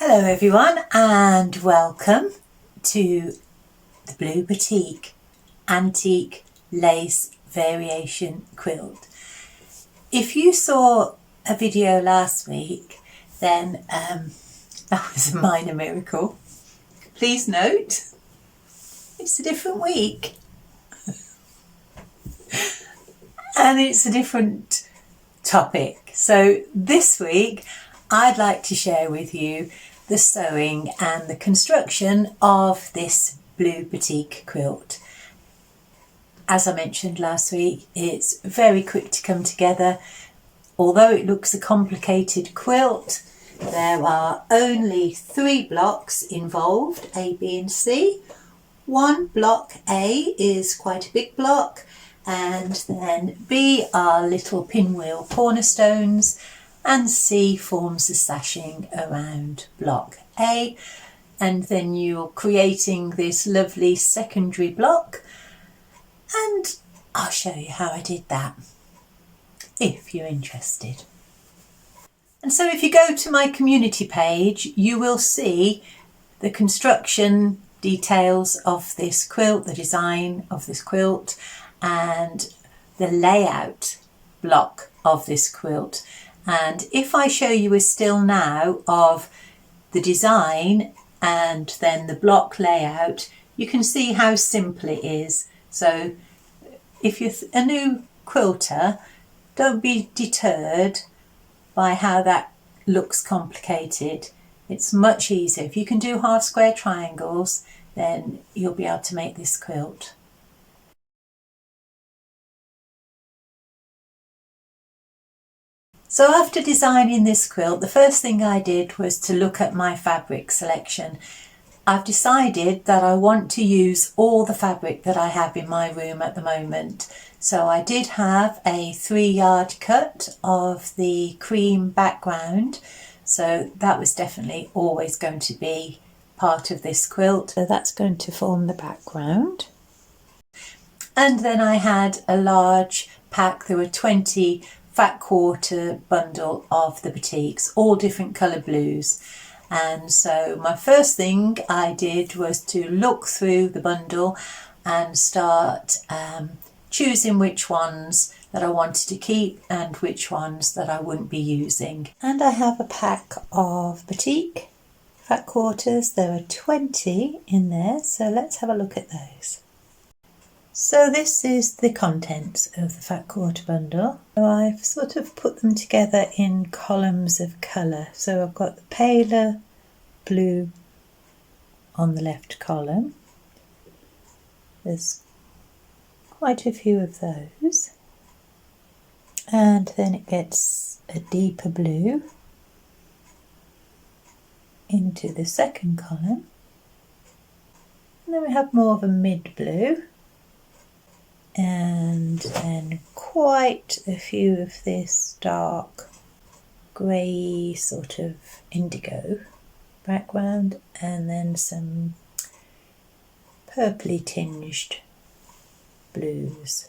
Hello everyone and welcome to the Blue Batik Antique Lace Variation Quilt. If you saw a video last week, then that was a minor miracle. Please note, it's a different week and it's a different topic. So this week I'd like to share with you the sewing and the construction of this Blue Batik quilt. As I mentioned last week, it's very quick to come together. Although it looks a complicated quilt, there are only 3 blocks involved, A, B and C. One block A is quite a big block, and then B are little pinwheel cornerstones, and C forms the sashing around block A, and then you're creating this lovely secondary block, and I'll show you how I did that if you're interested. And so if you go to my community page, you will see the construction details of this quilt, the design of this quilt, and the layout block of this quilt. And if I show you a still now of the design and then the block layout, you can see how simple it is. So if you're a new quilter, don't be deterred by how that looks complicated. It's much easier. If you can do half square triangles, then you'll be able to make this quilt. So after designing this quilt, the first thing I did was to look at my fabric selection. I've decided that I want to use all the fabric that I have in my room at the moment. So I did have a 3-yard cut of the cream background. So that was definitely always going to be part of this quilt. So that's going to form the background. And then I had a large pack. There were 20 fat quarter bundle of the batiks, all different colour blues. And so my first thing I did was to look through the bundle and start choosing which ones that I wanted to keep and which ones that I wouldn't be using. And I have a pack of batik fat quarters. There are 20 in there, so let's have a look at those. So this is the contents of the fat quarter bundle. So I've sort of put them together in columns of colour. So I've got the paler blue on the left column. There's quite a few of those. And then it gets a deeper blue into the second column. And then we have more of a mid blue. And then quite a few of this dark grey sort of indigo background, and then some purpley tinged blues.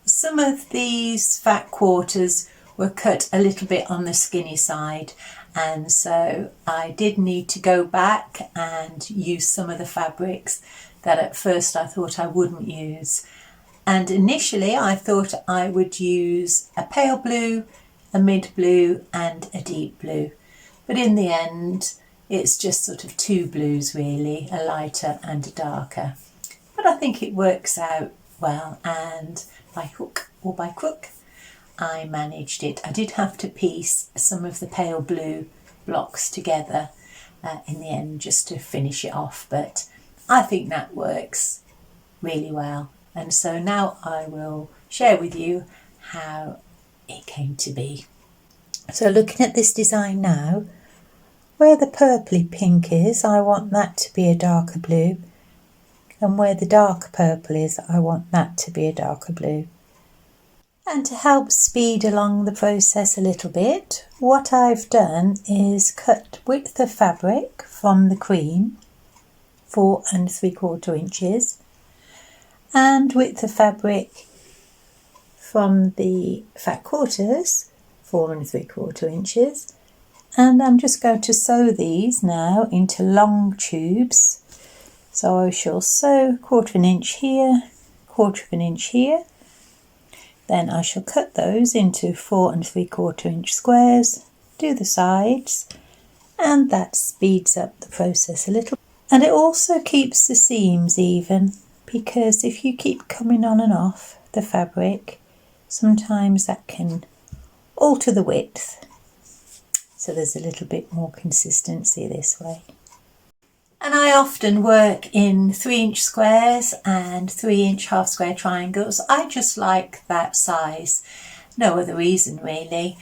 Some of these fat quarters were cut a little bit on the skinny side, and so I did need to go back and use some of the fabrics that at first I thought I wouldn't use. And initially I thought I would use a pale blue, a mid blue and a deep blue. But in the end it's just sort of 2 blues really, a lighter and a darker. But I think it works out well, and by hook or by crook I managed it. I did have to piece some of the pale blue blocks together in the end just to finish it off, but I think that works really well. And so now I will share with you how it came to be. So looking at this design now, where the purpley pink is, I want that to be a darker blue. And where the dark purple is, I want that to be a darker blue. And to help speed along the process a little bit, what I've done is cut width of fabric from the cream 4 3/4 inches, and width of fabric from the fat quarters 4 3/4 inches, and I'm just going to sew these now into long tubes. So I shall sew 1/4 inch here, 1/4 inch here. Then I shall cut those into 4 3/4 inch squares, do the sides, and that speeds up the process a little. And it also keeps the seams even, because if you keep coming on and off the fabric, sometimes that can alter the width. So there's a little bit more consistency this way. And I often work in 3-inch squares and 3-inch half square triangles. I just like that size, no other reason really.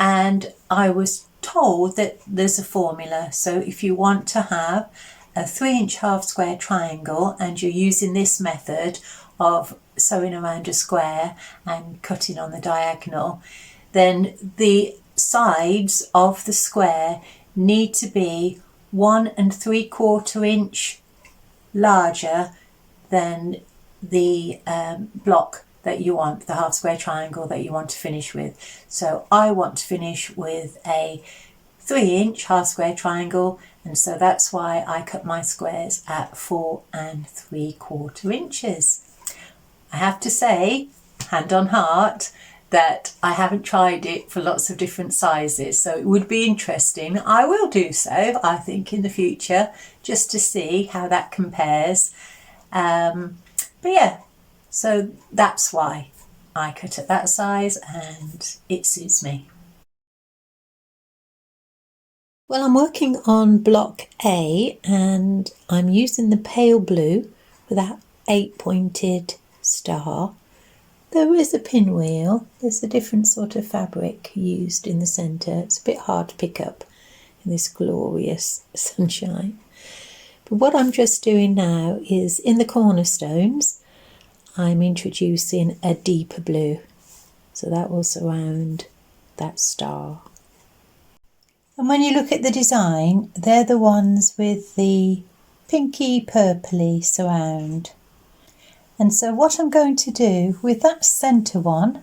And I was told that there's a formula. So if you want to have a 3-inch half square triangle and you're using this method of sewing around a square and cutting on the diagonal, then the sides of the square need to be 1 3/4 inch larger than the block that you want, the half square triangle that you want to finish with. So I want to finish with a 3-inch half square triangle, and so that's why I cut my squares at 4 3/4 inches. I have to say, hand on heart, that I haven't tried it for lots of different sizes, so it would be interesting. I will do so, I think, in the future, just to see how that compares. But yeah, so that's why I cut at that size and it suits me. Well, I'm working on block A and I'm using the pale blue with that 8-pointed star. There is a pinwheel, there's a different sort of fabric used in the centre. It's a bit hard to pick up in this glorious sunshine. But what I'm just doing now is in the cornerstones, I'm introducing a deeper blue. So that will surround that star. And when you look at the design, they're the ones with the pinky purpley surround. And so what I'm going to do with that centre one,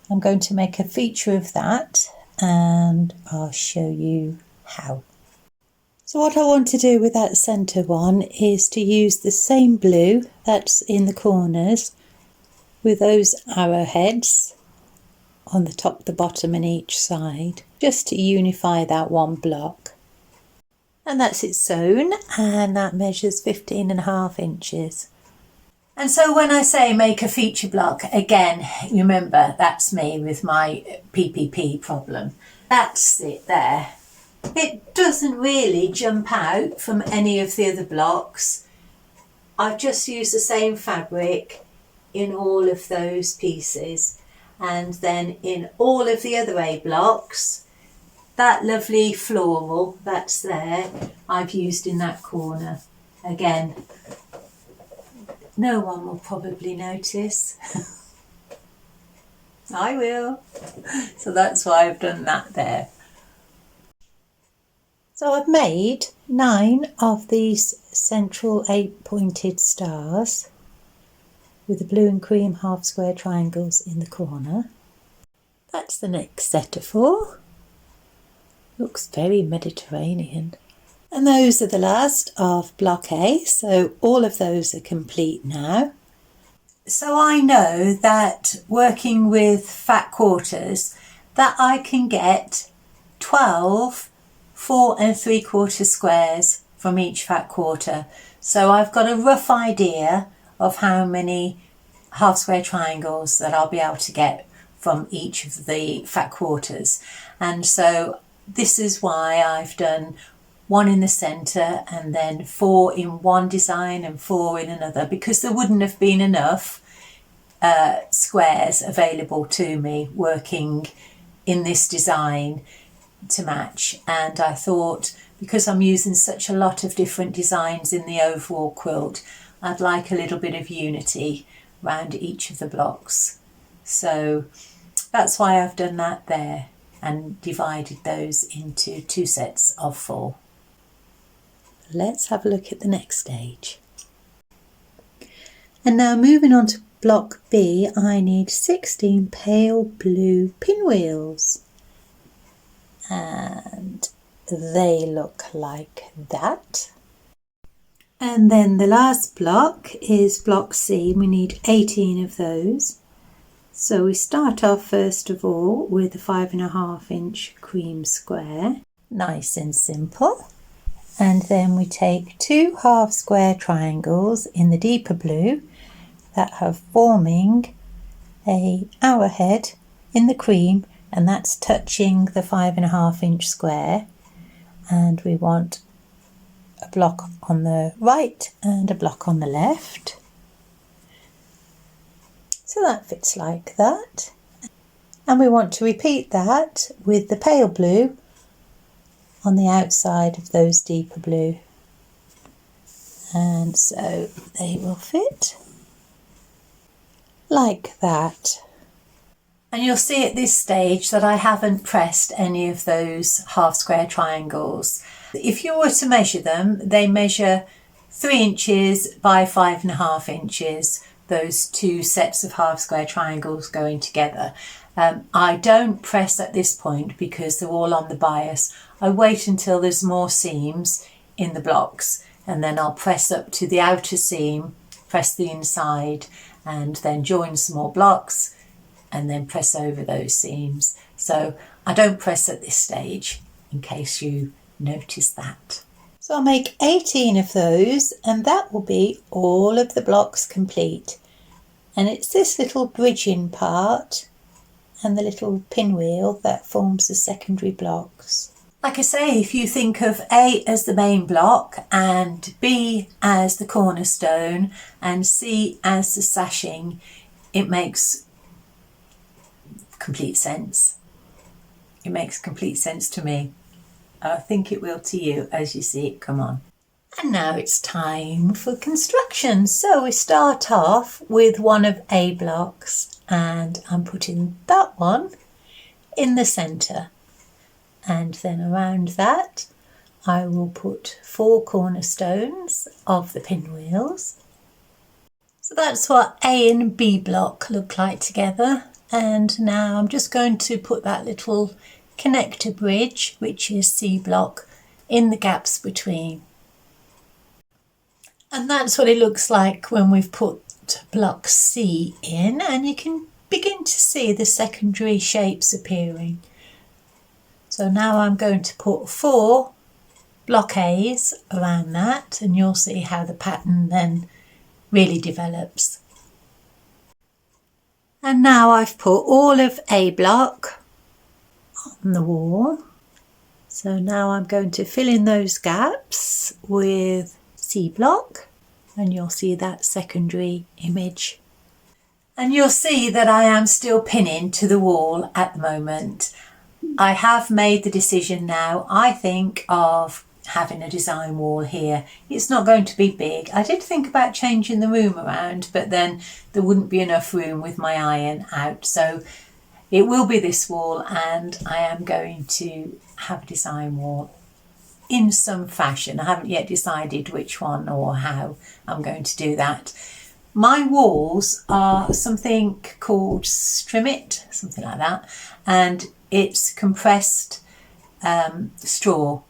I'm going to make a feature of that and I'll show you how. So what I want to do with that centre one is to use the same blue that's in the corners with those arrowheads on the top, the bottom and each side, just to unify that one block. And that's it sewn, and that measures 15.5 inches. And so when I say make a feature block, again, remember that's me with my PPP problem. That's it there. It doesn't really jump out from any of the other blocks. I've just used the same fabric in all of those pieces, and then in all of the other A blocks, that lovely floral that's there, I've used in that corner. Again, no one will probably notice. I will. So that's why I've done that there. So I've made 9 of these central 8-pointed stars with the blue and cream half square triangles in the corner. That's the next set of 4. Looks very Mediterranean. And those are the last of block A, so all of those are complete now. So I know that working with fat quarters that I can get 12 4 3/4 squares from each fat quarter. So I've got a rough idea of how many half square triangles that I'll be able to get from each of the fat quarters. And so this is why I've done 1 in the centre and then 4 in one design and 4 in another, because there wouldn't have been enough squares available to me working in this design to match. And I thought, because I'm using such a lot of different designs in the overall quilt, I'd like a little bit of unity around each of the blocks. So that's why I've done that there and divided those into 2 sets of 4. Let's have a look at the next stage. And now moving on to block B, I need 16 pale blue pinwheels. and they look like that. And then the last block is block C. We need 18 of those. So we start off first of all with a 5.5-inch cream square, nice and simple. And then we take 2 half square triangles in the deeper blue that have forming a arrowhead in the cream, and that's touching the 5.5-inch square. And we want a block on the right and a block on the left. So that fits like that. And we want to repeat that with the pale blue on the outside of those deeper blue. And so they will fit like that. And you'll see at this stage that I haven't pressed any of those half square triangles. If you were to measure them, they measure 3 inches by 5.5 inches, those 2 sets of half square triangles going together. I don't press at this point because they're all on the bias. I wait until there's more seams in the blocks, and then I'll press up to the outer seam, press the inside, and then join some more blocks and then press over those seams. So I don't press at this stage, in case you notice that. So I'll make 18 of those, and that will be all of the blocks complete. And it's this little bridging part and the little pinwheel that forms the secondary blocks. Like I say, if you think of A as the main block and B as the cornerstone and C as the sashing, it makes complete sense. It makes complete sense to me. I think it will to you as you see it come on. And now it's time for construction. So we start off with one of A blocks, and I'm putting that one in the centre. And then around that I will put 4 cornerstones of the pinwheels. So that's what A and B block look like together. And now I'm just going to put that little connector bridge, which is C block, in the gaps between. And that's what it looks like when we've put block C in, and you can begin to see the secondary shapes appearing. So now I'm going to put 4 block A's around that, and you'll see how the pattern then really develops. And now I've put all of A block on the wall. So now I'm going to fill in those gaps with C block, and you'll see that secondary image. And you'll see that I am still pinning to the wall at the moment. I have made the decision now, I think, of having a design wall here. It's not going to be big. I did think about changing the room around, but then there wouldn't be enough room with my iron out. So it will be this wall, and I am going to have a design wall in some fashion. I haven't yet decided which one or how I'm going to do that. My walls are something called Strimit, something like that, and it's compressed straw.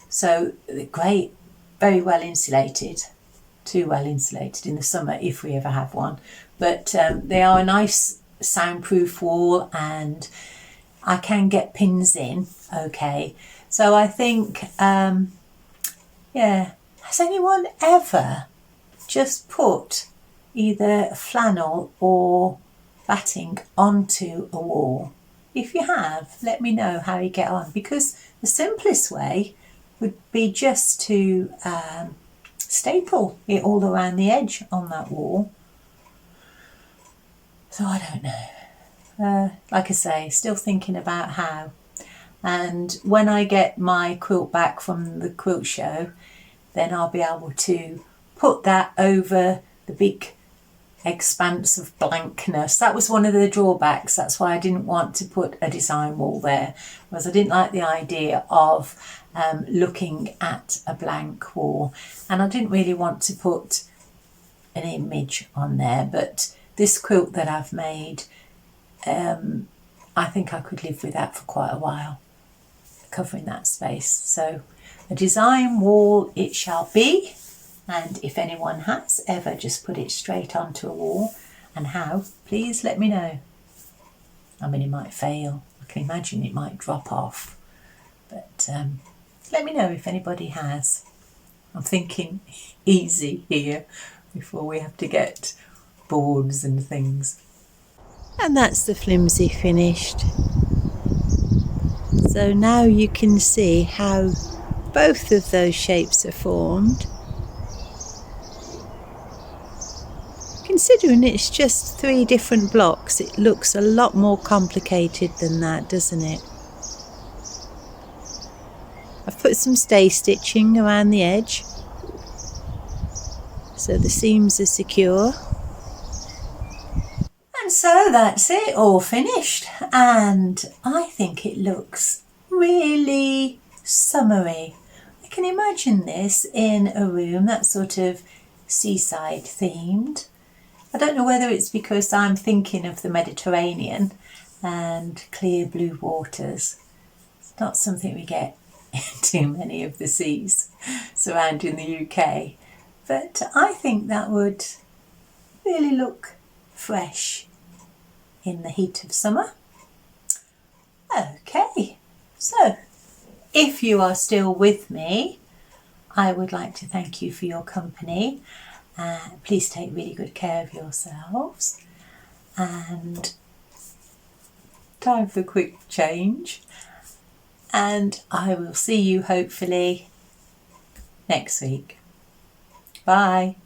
So they're great, very well insulated, too well insulated in the summer if we ever have one. But they are a nice soundproof wall, and I can get pins in okay. So I think, yeah, has anyone ever just put either flannel or batting onto a wall? If you have, let me know how you get on, because the simplest way would be just to staple it all around the edge on that wall. So I don't know. Like I say, still thinking about how. And when I get my quilt back from the quilt show, then I'll be able to put that over the big expanse of blankness. That was one of the drawbacks. That's why I didn't want to put a design wall there, was I didn't like the idea of looking at a blank wall, and I didn't really want to put an image on there. But this quilt that I've made, I think I could live with that for quite a while. covering that space. So a design wall it shall be, and if anyone has ever just put it straight onto a wall and how, please let me know. I mean, it might fail. I can imagine it might drop off, but let me know if anybody has. I'm thinking easy here before we have to get boards and things. And that's the flimsy finished. So now you can see how both of those shapes are formed. Considering it's just 3 different blocks, it looks a lot more complicated than that, doesn't it? I've put some stay stitching around the edge so the seams are secure. And so that's it, all finished, and I think it looks really summery. I can imagine this in a room that's sort of seaside themed. I don't know whether it's because I'm thinking of the Mediterranean and clear blue waters. It's not something we get in too many of the seas surrounding the UK, but I think that would really look fresh in the heat of summer. Okay, so if you are still with me, I would like to thank you for your company. Please take really good care of yourselves, and time for a quick change, and I will see you hopefully next week. Bye.